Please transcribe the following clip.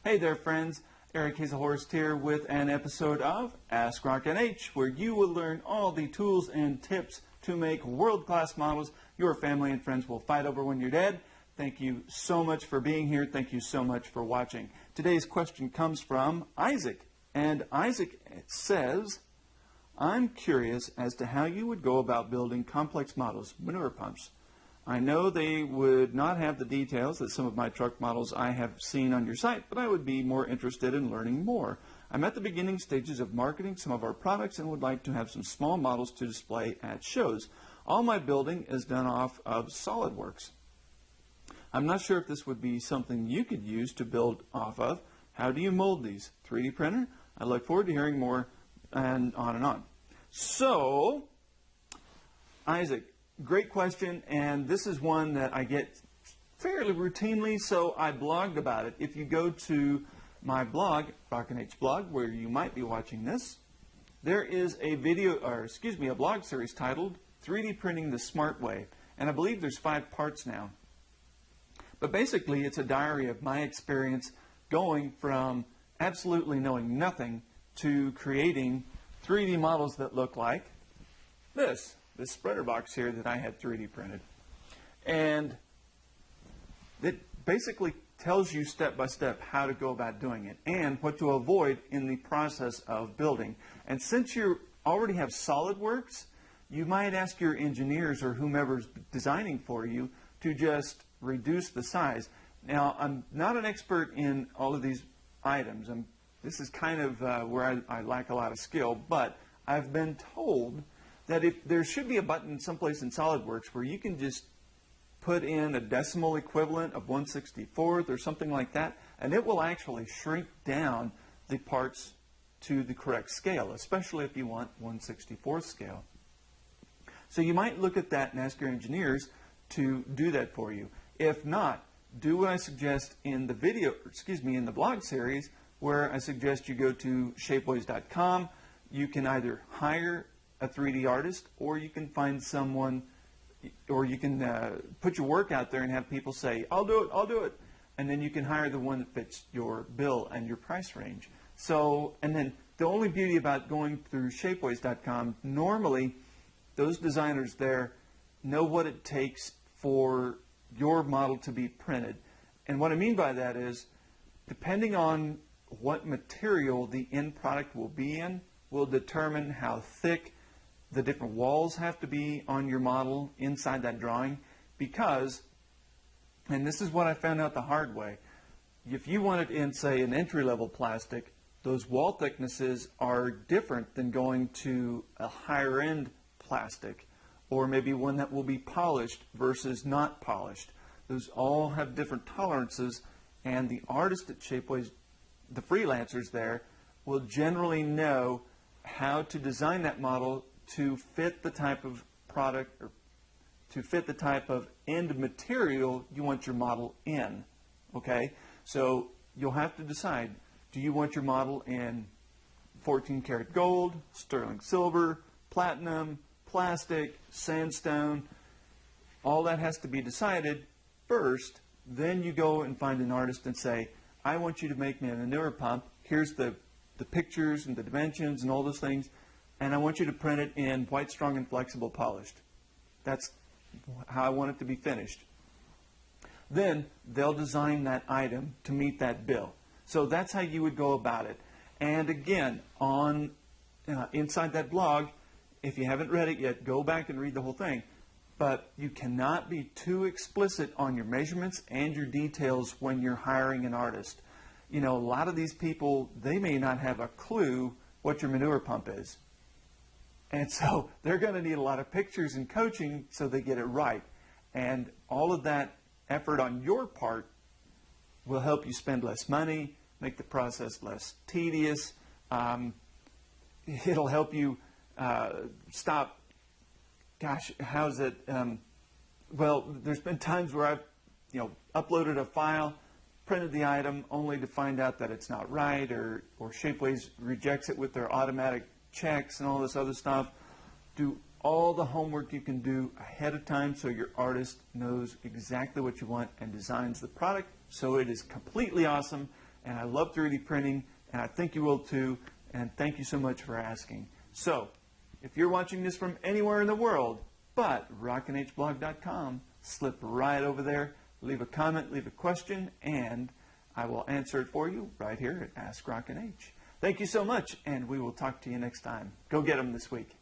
Hey there, friends. Eric Hazelhorst here with an episode of Ask Rock NH, where you will learn all the tools and tips to make world-class models your family and friends will fight over when you're dead. Thank you so much for being here. Thank you so much for watching. Today's question comes from Isaac. And Isaac says, I'm curious as to how you would go about building complex models, manure pumps. I know they would not have the details that some of my truck models I have seen on your site, but I would be more interested in learning more. I'm at the beginning stages of marketing some of our products and would like to have some small models to display at shows. All my building is done off of SolidWorks. I'm not sure if this would be something you could use to build off of. How do you mold these? 3D printer? I look forward to hearing more, and on and on. So, Isaac, great question, and this is one that I get fairly routinely, so I blogged about it. If you go to my blog, Rock NH blog, where you might be watching this, there is a a blog series titled 3D Printing the Smart Way, and I believe there's 5 parts now. But basically, it's a diary of my experience going from absolutely knowing nothing to creating 3D models that look like this spreader box here that I had 3D printed. And it basically tells you step by step how to go about doing it and what to avoid in the process of building. And since you already have SolidWorks, you might ask your engineers or whomever's designing for you to just reduce the size. Now, I'm not an expert in all of these items. This is kind of where I lack a lot of skill, but I've been told that if there should be a button someplace in SolidWorks where you can just put in a decimal equivalent of 1/64th or something like that, and it will actually shrink down the parts to the correct scale, especially if you want 1/64th scale. So you might look at that and ask your engineers to do that for you. If not, do what I suggest in the the blog series, where I suggest you go to shapeways.com. You can either hire a 3D artist, or you can find someone, or you can put your work out there and have people say, I'll do it. And then you can hire the one that fits your bill and your price range. So, and then the only beauty about going through shapeways.com, normally those designers there know what it takes for your model to be printed. And what I mean by that is, depending on what material the end product will be in, will determine how thick the different walls have to be on your model inside that drawing. Because, and this is what I found out the hard way, if you want it in, say, an entry-level plastic, those wall thicknesses are different than going to a higher-end plastic, or maybe one that will be polished versus not polished. Those all have different tolerances, and the artist at Shapeways, the freelancers there, will generally know how to design that model to fit the type of product, or to fit the type of end material you want your model in. Okay? So you'll have to decide, do you want your model in 14 karat gold, sterling silver, platinum, plastic, sandstone? All that has to be decided first. Then you go and find an artist and say, I want you to make me a manure pump. Here's the pictures and the dimensions and all those things, and I want you to print it in white, strong, and flexible polished. That's how I want it to be finished. Then they'll design that item to meet that bill. So that's how you would go about it. And again, on inside that blog, if you haven't read it yet, go back and read the whole thing. But you cannot be too explicit on your measurements and your details when you're hiring an artist. You know, a lot of these people, they may not have a clue what your manure pump is. And so they're going to need a lot of pictures and coaching so they get it right. And all of that effort on your part will help you spend less money, make the process less tedious. It'll help you stop, gosh, how's it? Well, there's been times where I've uploaded a file, printed the item, only to find out that it's not right, or Shapeways rejects it with their automatic checks and all this other stuff. Do all the homework you can do ahead of time so your artist knows exactly what you want and designs the product so it is completely awesome and I love 3D printing, and I think you will too, and thank you so much for asking. So, if you're watching this from anywhere in the world but rockinhblog.com, slip right over there, leave a comment, leave a question, and I will answer it for you right here at Ask Rockin' H. Thank you so much, and we will talk to you next time. Go get them this week.